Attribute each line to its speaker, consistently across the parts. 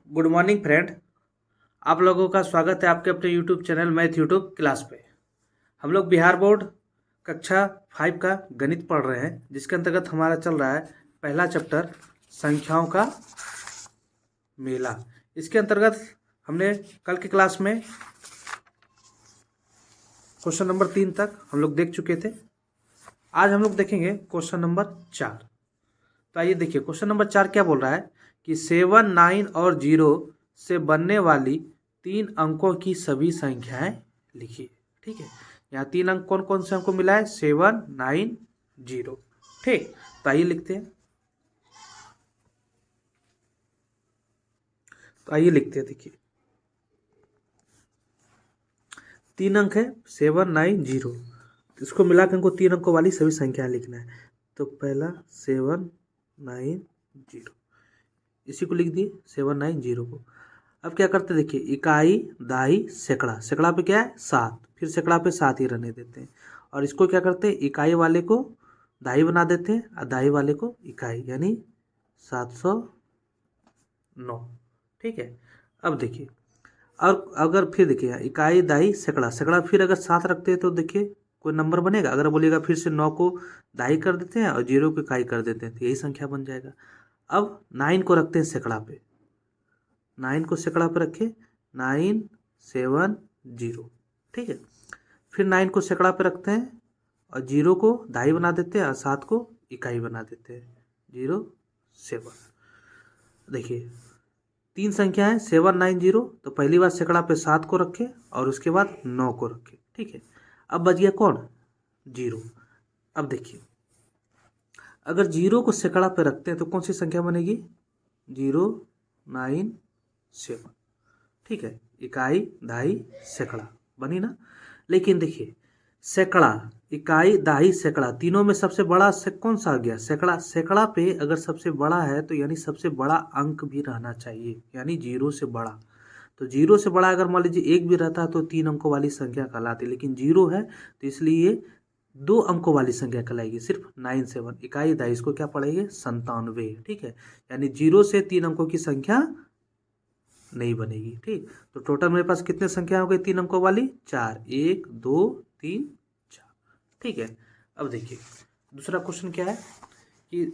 Speaker 1: Good morning friend. आप लोगों का स्वागत है आपके अपने YouTube channel math YouTube class पे। हम लोग बिहार बोर्ड कक्षा 5 का गणित पढ़ रहे हैं, जिसके अंतर्गत हमारा चल रहा है पहला चैप्टर संख्याओं का मेला। इसके अंतर्गत हमने कल की क्लास में क्वेश्चन नंबर 3 तक हम लोग देख चुके थे। आज हम लोग देखेंगे क्वेश्चन नंबर 4। तो आइए देखिए, क्वेश्चन नंबर 4 क्या बोल रहा है कि 7, 9 और 0 से बनने वाली 3 अंकों की सभी संख्याएं लिखिए। ठीक है, यहाँ 3 अंक कौन कौन से हमको मिला है? 7, 9, 0। ठीक, तो आइए लिखते हैं। देखिए 3 अंक है 7, 9, 0। इसको मिलाकर हमको 3 अंकों वाली सभी संख्याएं लिखना है। तो पहला 7, 9, 0, इसी को लिख दिए 7, 9, 0 को। अब क्या करते हैं, देखिए इकाई दहाई सैकड़ा, सैकड़ा पे क्या है 7, फिर सैकड़ा पे 7 ही रहने देते हैं। और इसको क्या करते हैं, इकाई वाले को दहाई बना देते हैं और दहाई वाले को इकाई, यानी 709। ठीक है, अब देखिए, और अगर फिर देखिए इकाई दहाई सैकड़ा, सैकड़ा फिर अगर 7 रखते हैं तो देखिए कोई नंबर बनेगा? अगर बोलिएगा फिर से 9 को दहाई कर देते हैं और 0 को इकाई कर देते हैं तो यही संख्या बन जाएगा। अब 9 को रखते हैं सैकड़ा पे, 9 को सैकड़ा पे रखे 9, 7, 0। ठीक है, फिर 9 को सैकड़ा पे रखते हैं और 0 को दहाई बना देते हैं और 7 को इकाई बना देते हैं, 0, 7। देखिए 3 संख्या है 7, 9, 0। तो पहली बार सैकड़ा पे 7 को रखे और उसके बाद 9 को रखे। ठीक है, अब बच गया कौन? 0। अब देखिए, अगर 0 को सैकड़ा पे रखते हैं तो कौन सी संख्या बनेगी? 0, 9, 7। ठीक है, इकाई दहाई सैकड़ा बनी ना। लेकिन देखिए सैकड़ा, इकाई दहाई सैकड़ा, तीनों में सबसे बड़ा से कौन सा आ गया? सैकड़ा। सैकड़ा पे अगर सबसे बड़ा है तो यानी सबसे बड़ा अंक भी रहना चाहिए, यानी 0 से बड़ा। तो 0 से बड़ा अगर मान लीजिए 1 भी रहता तो 3 अंकों वाली संख्या कहलाती, लेकिन 0 है तो इसलिए 2 अंकों वाली संख्या कहलाएगी, सिर्फ 9, 7। इकाई दहाई, इसको क्या पढ़ेंगे? 97। ठीक है, यानी 0 से 3 अंकों की संख्या नहीं बनेगी। ठीक, तो टोटल मेरे पास कितने संख्या हो गई 3 अंकों वाली? 4, 1, 2, 3, 4। ठीक है, अब देखिए दूसरा क्वेश्चन क्या है कि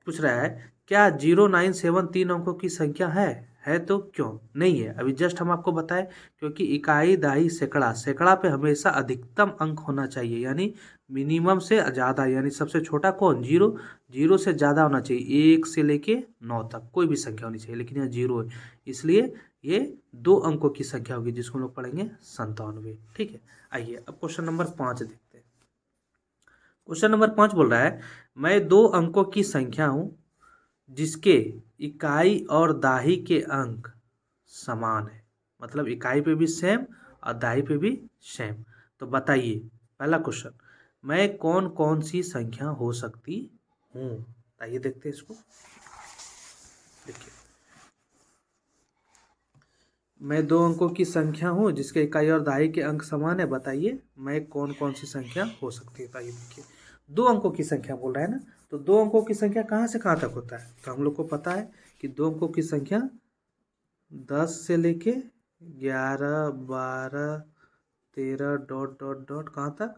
Speaker 1: पूछ रहा है क्या 0, 9, 7 3 अंकों की संख्या है तो क्यों नहीं है? अभी जस्ट हम आपको बताएं, क्योंकि इकाई दहाई सैकड़ा, सैकड़ा पे हमेशा अधिकतम अंक होना चाहिए, यानी मिनिमम से ज़्यादा, यानी सबसे छोटा कौन? 0। 0 से ज़्यादा होना चाहिए, 1 से लेके 9 तक कोई भी संख्या होनी चाहिए, लेकिन यहाँ 0 है, इसलिए ये 2 अंकों की संख्या होगी, जिसको हम लोग पढ़ेंगे 97। ठीक है, आइए अब क्वेश्चन नंबर 5 देखते हैं। क्वेश्चन नंबर 5 बोल रहा है मैं 2 अंकों की संख्या हूं जिसके इकाई और दहाई के अंक समान है, मतलब इकाई पे भी सेम और दहाई पे भी सेम। तो बताइए, पहला क्वेश्चन, मैं कौन कौन सी संख्या हो सकती हूँ? आइए देखते हैं इसको। देखिए मैं 2 अंकों की संख्या हूँ जिसके इकाई और दहाई के अंक समान है, बताइए मैं कौन कौन सी संख्या हो सकती है? तो आइए देखिए, 2 अंकों की संख्या बोल रहा है ना, तो 2 अंकों की संख्या कहाँ से कहाँ तक होता है? तो हम लोग को पता है कि 2 अंकों की संख्या 10 से लेके 11, 12, 13 डॉट डॉट डॉट कहाँ तक?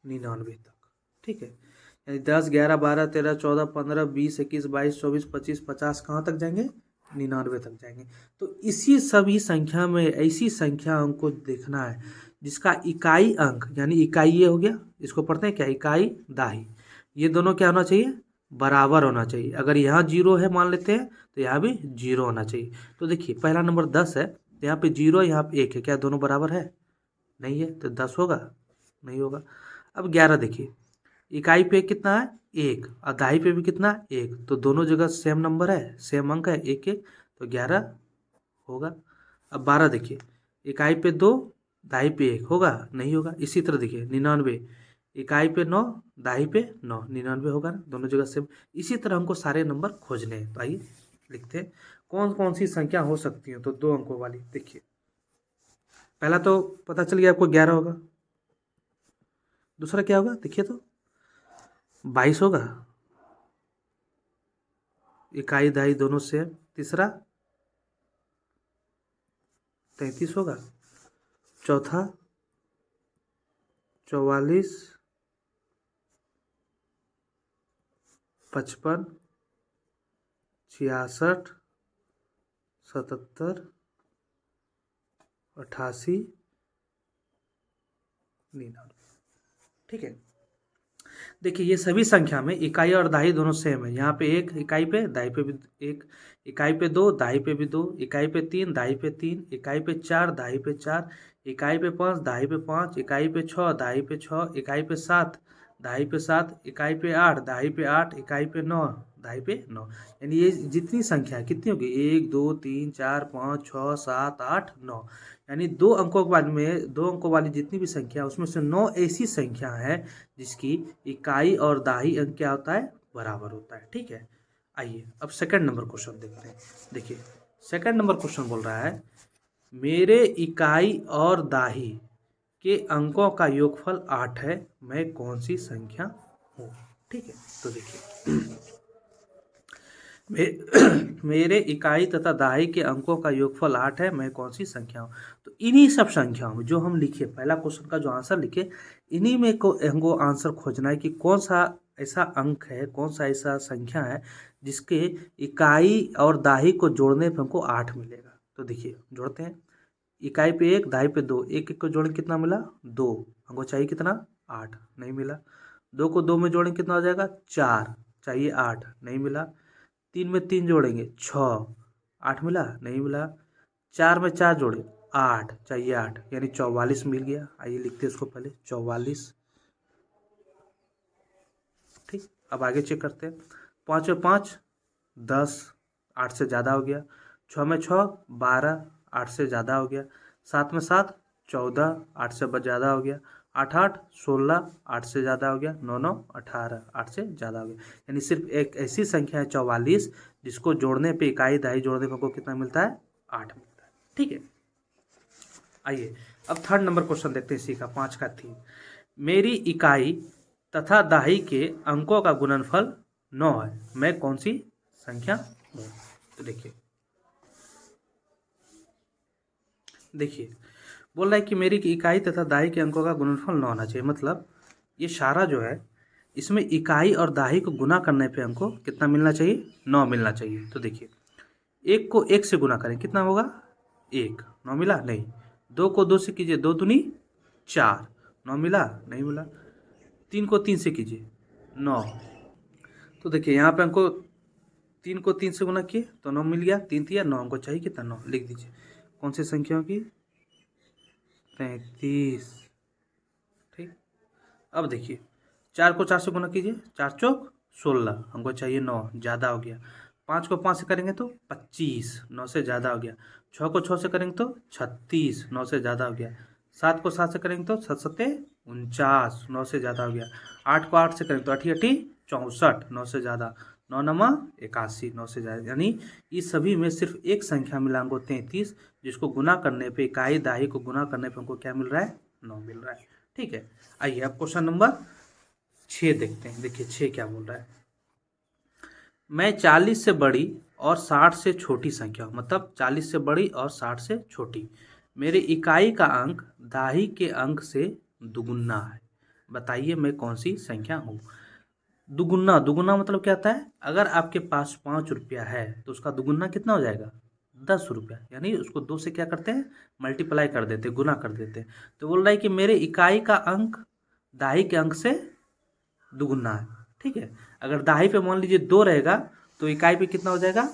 Speaker 1: 99 तक। ठीक है, यानी 10, 11, 12, 13, 14, 15, 20, 21, 22, 24, 25, 50 कहाँ तक जाएंगे? 99 तक जाएंगे। तो इसी सभी संख्या में ऐसी संख्या हमको देखना है जिसका इकाई अंक, यानी इकाई ये हो गया, इसको पढ़ते हैं क्या? इकाई दहाई, ये दोनों क्या होना चाहिए? बराबर होना चाहिए। अगर यहाँ 0 है मान लेते हैं तो यहाँ भी 0 होना चाहिए। तो देखिए पहला नंबर 10 है, तो यहाँ पे 0 यहाँ पे 1 है, क्या दोनों बराबर है? नहीं है, तो 10 होगा? नहीं होगा। अब 11 देखिए, इकाई पे कितना है? 1, और दहाई पे भी कितना? 1, तो दोनों जगह सेम नंबर है, सेम अंक है, 1, 1, तो 11 होगा। अब 12 देखिए, इकाई पे 2, दहाई पे 1, होगा? नहीं होगा। इसी तरह देखिए 99, इकाई पे 9, दहाई पे 9, 99 होगा ना, दोनों जगह सेम। इसी तरह हमको सारे नंबर खोजने हैं। तो आइए लिखते हैं कौन कौन सी संख्या हो सकती है। तो 2 अंकों वाली देखिए, पहला तो पता चल गया आपको 11 होगा। दूसरा क्या होगा देखिए, तो 22 होगा, इकाई दहाई दोनों सेम। तीसरा 33 होगा। चौथा 44, 55, 66, 77, 88, 99। ठीक है, देखिए ये सभी संख्या में इकाई और दहाई दोनों सेम है। यहाँ पे एक इकाई पे, दहाई पे भी एक, इकाई पे दो, दहाई पे भी दो, इकाई पे तीन, दहाई पे तीन, इकाई पे चार, दहाई पे चार, इकाई पे पाँच, दहाई पे पाँच, इकाई पे छः, दहाई पे छः, इकाई पे सात, दहाई पे सात, इकाई पे आठ, दहाई पे आठ, इकाई पे नौ, दहाई पे नौ। यानी ये जितनी संख्या है कितनी होगी, एक, दो, तीन, चार, पाँच, छः, सात, आठ, नौ। यानी दो अंकों वाली जितनी भी संख्या उसमें से 9 ऐसी संख्या है जिसकी इकाई और दहाई अंक क्या होता है, बराबर होता है। ठीक है, आइए अब सेकंड नंबर क्वेश्चन देखते हैं। देखिए सेकंड नंबर क्वेश्चन बोल रहा है मेरे इकाई और दहाई के अंकों का योगफल 8 है, मैं कौन सी संख्या हूँ। ठीक है, तो देखिए मेरे इकाई तथा दहाई के अंकों का योगफल 8 है, मैं कौन सी संख्या हूँ। तो इन्हीं सब संख्याओं में जो हम लिखे, पहला क्वेश्चन का जो आंसर लिखे, इन्हीं में को हमको आंसर खोजना है कि कौन सा ऐसा अंक है, कौन सा ऐसा संख्या है जिसके इकाई और दहाई को जोड़ने पर हमको 8 मिलेगा। तो देखिए जोड़ते हैं, इकाई पे एक, दहाई पे दो, एक एक को जोड़ें कितना मिला, 2, हमको चाहिए कितना, 8, नहीं मिला। 2 को 2 में जोड़ें कितना हो जाएगा, 4, चाहिए 8, नहीं मिला। 3 में 3 जोड़ेंगे 6, 8 मिला, नहीं मिला। 4 में 4 जोड़े 8, चाहिए 8, यानी 44 मिल गया। आइए लिखते हैं इसको पहले, 44। ठीक, अब आगे चेक करते हैं। 5 में 5 10, 8 से ज़्यादा हो गया। 6 में 6 12, 8 से ज़्यादा हो गया। 7 में 7 14, 8 से ज़्यादा हो गया। 8 8 16, 8 से ज़्यादा हो गया। 9 9 18, 8 से ज़्यादा हो गया। यानी सिर्फ एक ऐसी संख्या है 44 जिसको जोड़ने पे, इकाई दहाई जोड़ने पे हमको कितना मिलता है, 8 मिलता है। ठीक है, आइए अब थर्ड नंबर क्वेश्चन देखते हैं इसी का, 5 का थीम। मेरी इकाई तथा दहाई के अंकों का गुणनफल 9 है, मैं कौन सी संख्या हूँ। तो देखिए बोल रहा है कि मेरी इकाई तथा दहाई के अंकों का गुणनफल 9 होना चाहिए। मतलब ये सारा जो है इसमें इकाई और दहाई को गुना करने पे हमको कितना मिलना चाहिए, 9 मिलना चाहिए। तो देखिए एक को एक से गुना करें कितना होगा, 1, 9 मिला, नहीं। 2 को 2 से कीजिए, 2 दूनी 4, 9 मिला, नहीं मिला। 3 को 3 से कीजिए, 9। तो देखिए यहाँ पे हमको 3 को 3 से गुना किए तो 9 मिल गया, 3 3 9, हमको चाहिए कितना, 9 लिख दीजिए। कौन सी संख्याओं की, 33। ठीक, अब देखिए 4 को 4 से गुना कीजिए, 4 चौक 16, हमको चाहिए 9, ज़्यादा हो गया। 5 को 5 से करेंगे तो 25, 9 से ज़्यादा हो गया। 6 को 6 से करेंगे तो 36, 9 से ज़्यादा हो गया। 7 को 7 से करेंगे तो 7 सत्ते 49, 9 से ज़्यादा हो गया। 8 को 8 से करेंगे तो 8 8 64, 9 से ज़्यादा। 9 नमा 81, 9 से ज़्यादा। यानी इस सभी में सिर्फ एक संख्या मिला हमको 33, जिसको गुना करने पे, इकाई दहाई को गुना करने पे हमको क्या मिल रहा है, 9 मिल रहा है। ठीक है, आइए अब क्वेश्चन नंबर 6 देखते हैं। देखिए 6 क्या बोल रहा है, मैं 40 से बड़ी और 60 से छोटी संख्या हूँ। मतलब 40 से बड़ी और 60 से छोटी, मेरे इकाई का अंक दहाई के अंक से दुगुना है, बताइए मैं कौन सी संख्या हूँ। दुगुना, दुगुना मतलब क्या होता है, अगर आपके पास 5 रुपया है तो उसका दुगुना कितना हो जाएगा, 10 रुपया। यानी उसको 2 से क्या करते हैं, मल्टीप्लाई कर देते हैं, गुना कर देते हैं। तो बोल रहा है कि मेरे इकाई का अंक दहाई के अंक से दुगुना है। ठीक है, अगर दहाई पे मान लीजिए 2 रहेगा तो इकाई पे कितना हो जाएगा,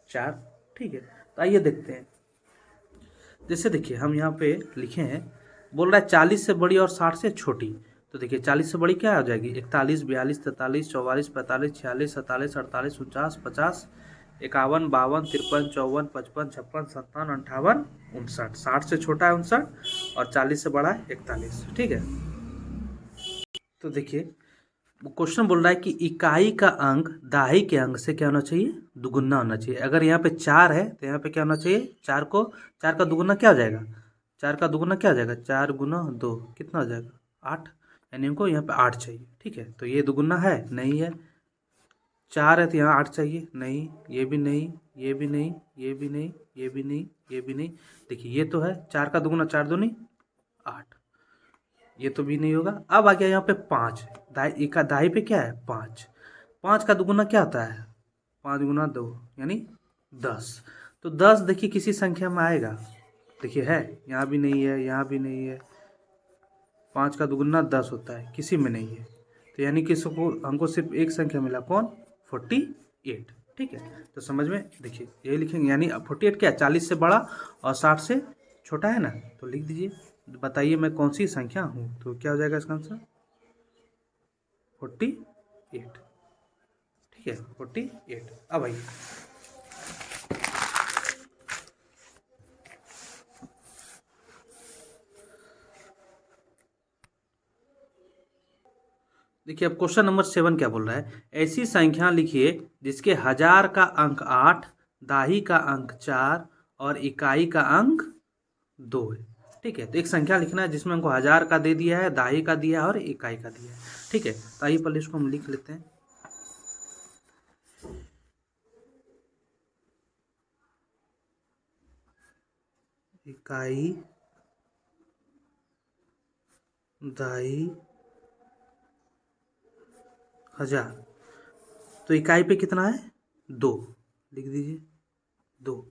Speaker 1: 4। ठीक है, तो आइए देखते हैं। जैसे देखिए हम यहाँ पे लिखे हैं, बोल रहा है 40 से बड़ी और 60 से छोटी। तो देखिए 40 से बड़ी क्या हो जाएगी, 41 42 43 44 45 46 47 48 49 50 51 52 53 54 55 56 57 58 59। 60 से छोटा है 59 और 40 से बड़ा है 41। ठीक है, तो देखिए क्वेश्चन बोल रहा है कि इकाई का अंक दहाई के अंक से क्या होना चाहिए, दुगुना होना चाहिए। अगर यहाँ पे 4 है तो यहाँ पे क्या होना चाहिए, 4 का दुगुना क्या हो जाएगा, 4 का दुगुना क्या हो जाएगा, 4 गुना 2 कितना हो जाएगा, 8। यानी हमको यहाँ पे 8 चाहिए। ठीक है, तो ये दुगुना है, नहीं है। 4 है तो यहाँ 8 चाहिए, नहीं, ये भी नहीं, ये भी नहीं, ये भी नहीं, ये भी नहीं, ये भी नहीं। देखिए ये तो है 4 का दुगुना 4 दूनी 8, ये तो भी नहीं होगा। अब आ गया यहाँ पे 5, दाई का दाई पे क्या है 5, 5 का दुगुना क्या होता है 5 गुना 2 यानी 10। तो 10 देखिए किसी संख्या में आएगा, देखिए है, यहाँ भी नहीं है, यहाँ भी नहीं है। 5 का दुगुना 10 होता है, किसी में नहीं है। तो यानी कि इसको हमको सिर्फ एक संख्या मिला, कौन 48। ठीक है, तो समझ में देखिए यही लिखेंगे, यानी 48 क्या 40 से बड़ा और 60 से छोटा है ना, तो लिख दीजिए बताइए मैं कौन सी संख्या हूँ। तो क्या हो जाएगा इसका आंसर 48। ठीक है 48। अब आइए देखिए, अब क्वेश्चन नंबर 7 क्या बोल रहा है, ऐसी संख्या लिखिए जिसके हजार का अंक 8, दाही का अंक 4 और इकाई का अंक 2 है। ठीक है, तो एक संख्या लिखना है जिसमें हमको हजार का दे दिया है, दाही का दिया है और इकाई का दिया है। ठीक है, तो आइए पहले इसको हम लिख लेते हैं। इकाई, दाही, हजार। तो इकाई पे कितना है 2, लिख दीजिए 2।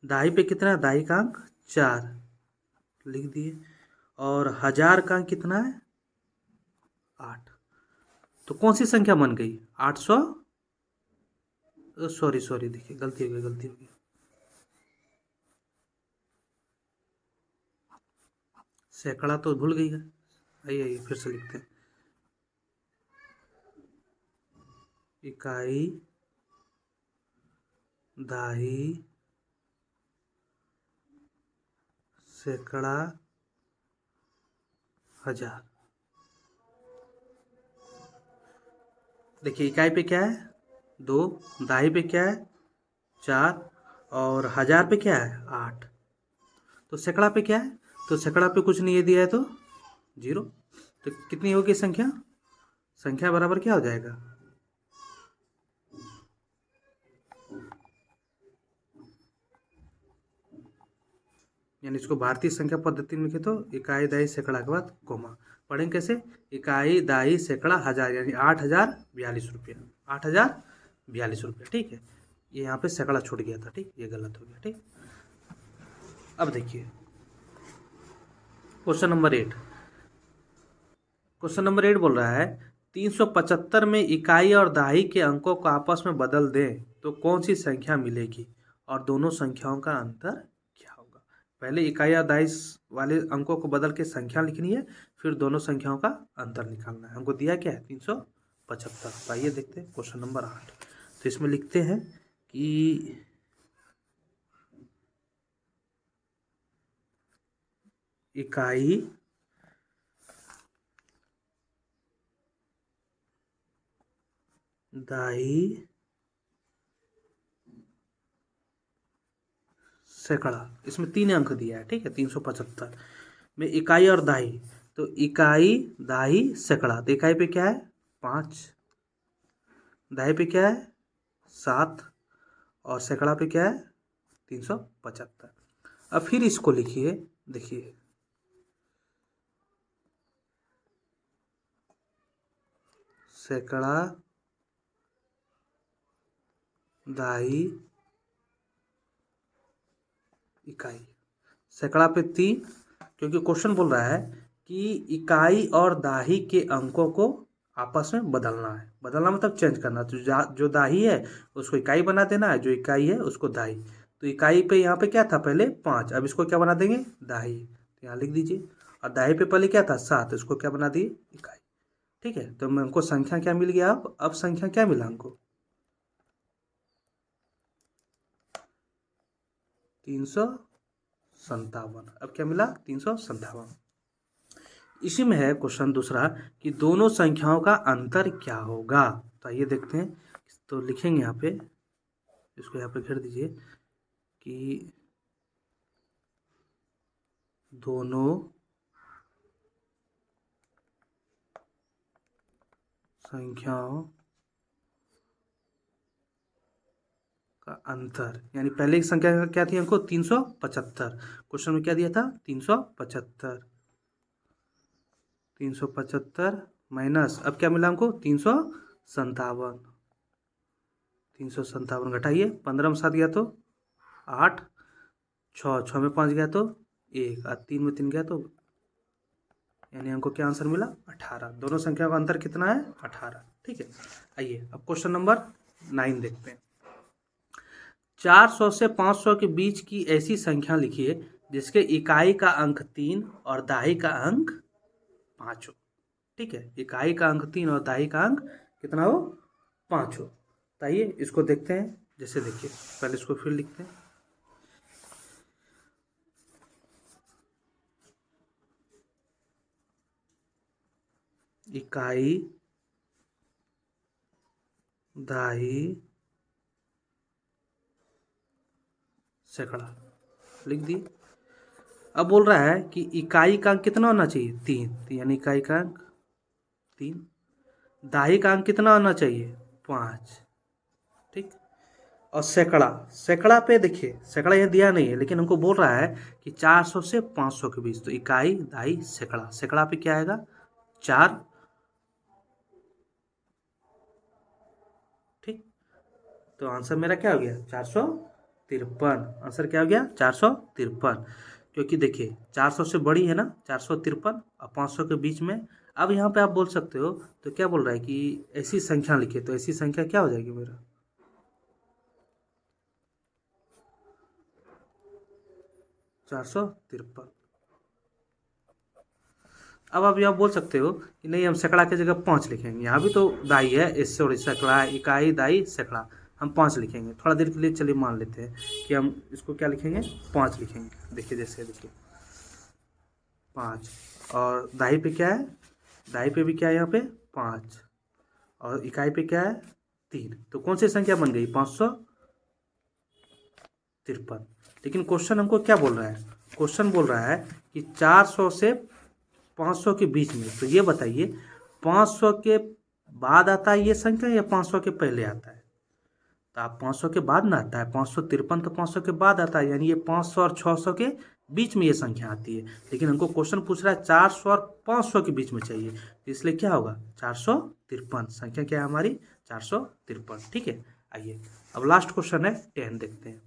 Speaker 1: दाही पे कितना है, दाही का अंक 4, लिख दिए। और हजार का अंक कितना है 8। तो कौन सी संख्या बन गई 800, सॉरी सॉरी देखिए गलती हो गई, गलती हो गई। सैकड़ा तो भूल गई है, आइए आइए फिर से लिखते हैं। इकाई, दाही, सैकड़ा, हजार। देखिए इकाई पे क्या है 2, दाही पे क्या है 4 और हजार पे क्या है 8। तो सैकड़ा पे क्या है, तो सैकड़ा पे कुछ नहीं है दिया है तो 0। तो कितनी होगी संख्या, संख्या बराबर क्या हो जाएगा, यानी इसको भारतीय संख्या पद्धति में लिखे तो इकाई दाई सैकड़ा के बाद कोमा। पढ़ेंगे कैसे, इकाई दाई सैकड़ा हजार, यानी 8,042 रुपया, 8,042 रुपया। ठीक है, ये यहाँ पे सैकड़ा छूट गया था, ठीक, ये गलत हो गया। ठीक, अब देखिए क्वेश्चन नंबर 8। क्वेश्चन नंबर 8 बोल रहा है 375 में इकाई और दहाई के अंकों को आपस में बदल दें तो कौन सी संख्या मिलेगी और दोनों संख्याओं का अंतर क्या होगा। पहले इकाई और दहाई वाले अंकों को बदल के संख्या लिखनी है, फिर दोनों संख्याओं का अंतर निकालना है। हमको दिया क्या है 375। आइए देखते हैं क्वेश्चन नंबर 8। तो इसमें लिखते हैं कि इकाई, दाई, सैकड़ा, इसमें 3 अंक दिया है। ठीक है, 375 में इकाई और दाही, तो इकाई दाही सैकड़ा, तो इकाई पे क्या है 5, दाही पे क्या है 7 और सैकड़ा पे क्या है 375। अब फिर इसको लिखिए, देखिए सैकड़ा, दाही, इकाई। सैकड़ा पे 3, क्योंकि क्वेश्चन बोल रहा है कि इकाई और दाही के अंकों को आपस में बदलना है। बदलना मतलब चेंज करना, तो जो दाही है उसको इकाई बना देना है, जो इकाई है उसको दाही। तो इकाई पे यहाँ पे क्या था पहले 5, अब इसको क्या बना देंगे दाही, तो यहाँ लिख दीजिए। और दाही पे पहले क्या था 7, इसको क्या बना दिए इकाई। ठीक है, तो हमको संख्या क्या मिल गया, अब संख्या क्या मिला हमको 357। अब क्या मिला 357। इसी में है क्वेश्चन दूसरा कि दोनों संख्याओं का अंतर क्या होगा। तो आइए देखते हैं, तो लिखेंगे यहाँ पे, इसको यहाँ पे घेर दीजिए कि दोनों संख्याओं का अंतर, यानी पहले की संख्या क्या थी हमको 375। क्वेश्चन में क्या दिया था 375। 375 माइनस अब क्या मिला हमको 357। 357 घटाइए, 15 में 7 गया तो 8, 6 में 5 गया तो 1 और 3 में 3 गया तो, यानी हमको क्या आंसर मिला 18। दोनों संख्या का अंतर कितना है 18। ठीक है, आइए अब क्वेश्चन नंबर 9 देखते हैं। 400 से 500 के बीच की ऐसी संख्या लिखिए जिसके इकाई का अंक 3 और दहाई का अंक 5 हो। ठीक है, इकाई का अंक 3 और दहाई का अंक कितना हो 5 हो। तो आइए इसको देखते हैं। जैसे देखिए, पहले इसको फिर लिखते हैं। इकाई दहाई सैकड़ा लिख दी। अब बोल रहा है कि इकाई का अंक कितना होना चाहिए 3, तो यानी इकाई का अंक 3, दहाई का अंक कितना होना चाहिए 5। ठीक, और सैकड़ा, सैकड़ा पे देखिए सैकड़ा यहाँ दिया नहीं है, लेकिन हमको बोल रहा है कि 400 से 500 के बीच, तो इकाई दहाई सैकड़ा, सैकड़ा पे क्या आएगा 4। ठीक, तो आंसर मेरा क्या हो गया 453। आंसर क्या हो गया 453, क्योंकि देखिए 400 से बड़ी है ना 453 और 500 के बीच में। अब यहाँ पे आप बोल सकते हो, तो क्या बोल रहा है कि ऐसी संख्या लिखे, तो ऐसी संख्या क्या हो जाएगी मेरा 453। अब आप यहाँ बोल सकते हो कि नहीं हम सैकड़ा की जगह 5 लिखेंगे, यहाँ भी तो दाई है, इससे और सैकड़ा इकाई दाई सैकड़ा, हम 5 लिखेंगे। थोड़ा देर के लिए चलिए मान लेते हैं कि हम इसको क्या लिखेंगे 5 लिखेंगे। देखिए जैसे देखिए 5, और दाई पे क्या है, दाई पे भी क्या है यहाँ पे 5, और इकाई पे क्या है 3, तो कौन सी संख्या बन गई 553। लेकिन क्वेश्चन हमको क्या बोल रहा है, क्वेश्चन बोल रहा है कि 400 से 500 के बीच में, तो ये बताइए 500 के बाद आता है ये संख्या या 500 के पहले आता है। तो आप 500 के बाद ना आता है, 553 तो 500 के बाद आता है, यानी ये 500 और 600 के बीच में ये संख्या आती है। लेकिन हमको क्वेश्चन पूछ रहा है 400 और 500 के बीच में चाहिए, तो इसलिए क्या होगा 453। संख्या क्या है हमारी 453। ठीक है, आइए अब लास्ट क्वेश्चन है 10 देखते हैं।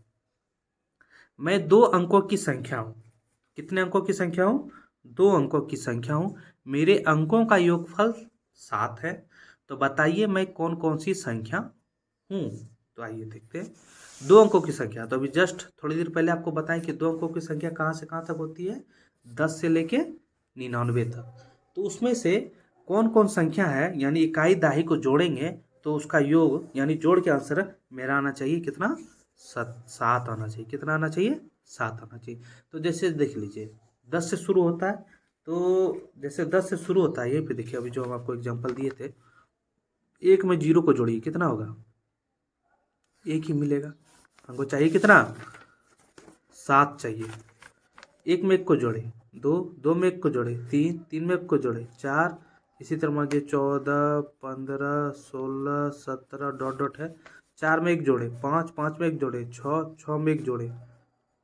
Speaker 1: मैं 2 अंकों की संख्या हूँ। कितने अंकों की संख्या हूँ 2 अंकों की संख्या हूँ। मेरे अंकों का योगफल 7 है, तो बताइए मैं कौन कौन सी संख्या हूँ। तो आइए देखते हैं 2 अंकों की संख्या। तो अभी जस्ट थोड़ी देर पहले आपको बताएं कि 2 अंकों की संख्या कहाँ से कहाँ तक होती है 10 से लेके 99 तक। तो उसमें से कौन कौन संख्या है, यानी इकाई दहाई को जोड़ेंगे तो उसका योग यानी जोड़ के आंसर मेरा आना चाहिए कितना 7 आना चाहिए। कितना आना चाहिए 7 आना चाहिए। तो जैसे देख लीजिए 10 से शुरू होता है, तो जैसे 10 से शुरू होता है, यहीं पे देखिए अभी जो हम आपको एग्जांपल दिए थे, 1 में 0 को जोड़िए कितना होगा 1 ही मिलेगा। हमको चाहिए कितना 7 चाहिए। 1 में 1 को जोड़े 2, 2 में 1 को जोड़े 3, 3 में 1 को जोड़े 4, इसी तरह मान लीजिए 14, 15, 16, 17 डॉट डॉट है, 4 में 1 जोड़े 5, 5 में 1 जोड़े 6, 6 में 1 जोड़े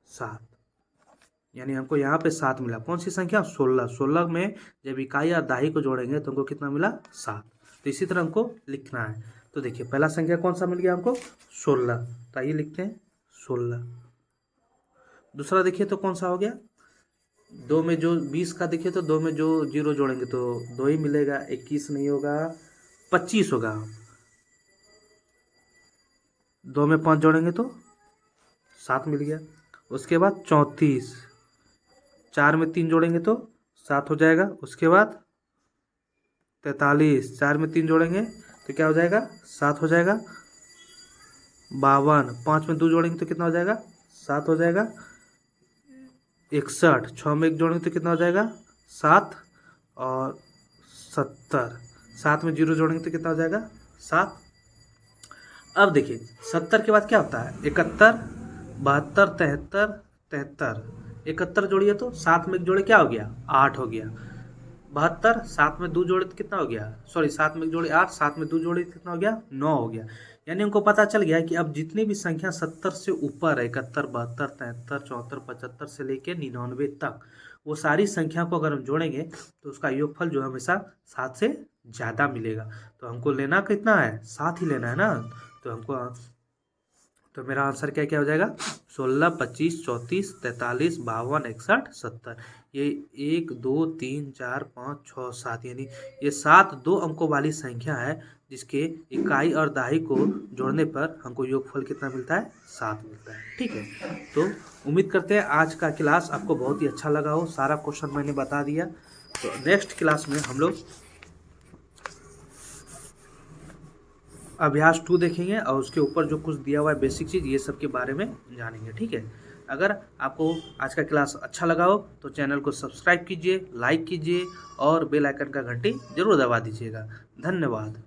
Speaker 1: 7, यानी हमको यहाँ पे 7 मिला। कौन सी संख्या 16। 16 में जब इकाई और दहाई को जोड़ेंगे तो हमको कितना मिला 7। तो इसी तरह हमको लिखना है। तो देखिए पहला संख्या कौन सा मिल गया हमको 16, तो आइए लिखते हैं 16। दूसरा देखिए तो कौन सा हो गया 2 में जो 20 का देखिए, तो 2 में जो 0 जोड़ेंगे तो 2 ही मिलेगा, 21 नहीं होगा 25 होगा। 2 में 5 जोड़ेंगे तो 7 मिल गया। उसके बाद 34, 4 में 3 जोड़ेंगे तो 7 हो जाएगा। उसके बाद 43, 4 में 3 जोड़ेंगे तो क्या हो जाएगा 7 हो जाएगा। 52, 5 में 2 जोड़ेंगे तो कितना हो जाएगा 7 हो जाएगा। 61, 6 में 1 जोड़ेंगे तो कितना हो जाएगा 7, और 70, 7 में 0 जोड़ेंगे तो कितना हो जाएगा 7। अब देखिए 70 के बाद क्या होता है 71, 72, 73, 73, 71 जोड़िए तो 7 में 1 जोड़े क्या हो गया 8 हो गया। 72, 7 में 2 जोड़े तो कितना हो गया, सॉरी 7 में 1 जोड़े 8, 7 में 2 जोड़े कितना हो गया 9 हो गया। यानी उनको पता चल गया कि अब जितनी भी संख्या 70 से ऊपर है, 71, 72, 73, 74, 75 से लेके 99 तक, वो सारी संख्या को अगर हम जोड़ेंगे तो उसका योगफल जो है हमेशा 7 से ज़्यादा मिलेगा। तो हमको लेना कितना है, 7 ही लेना है ना। तो हमको, तो मेरा आंसर क्या क्या हो जाएगा, 16, 25, 34, 43, 52, 61, 70। ये 1, 2, 3, 4, 5, 6, 7, यानी ये 7 2 अंकों वाली संख्या है, जिसके इकाई और दहाई को जोड़ने पर हमको योगफल कितना मिलता है, 7 मिलता है। ठीक है, तो उम्मीद करते हैं आज का क्लास आपको बहुत ही अच्छा लगा हो। सारा क्वेश्चन मैंने बता दिया। तो नेक्स्ट क्लास में हम लोग अभ्यास 2 देखेंगे और उसके ऊपर जो कुछ दिया हुआ है बेसिक चीज़, ये सब के बारे में जानेंगे। ठीक है, अगर आपको आज का क्लास अच्छा लगा हो तो चैनल को सब्सक्राइब कीजिए, लाइक कीजिए और बेल आइकन का घंटी जरूर दबा दीजिएगा। धन्यवाद।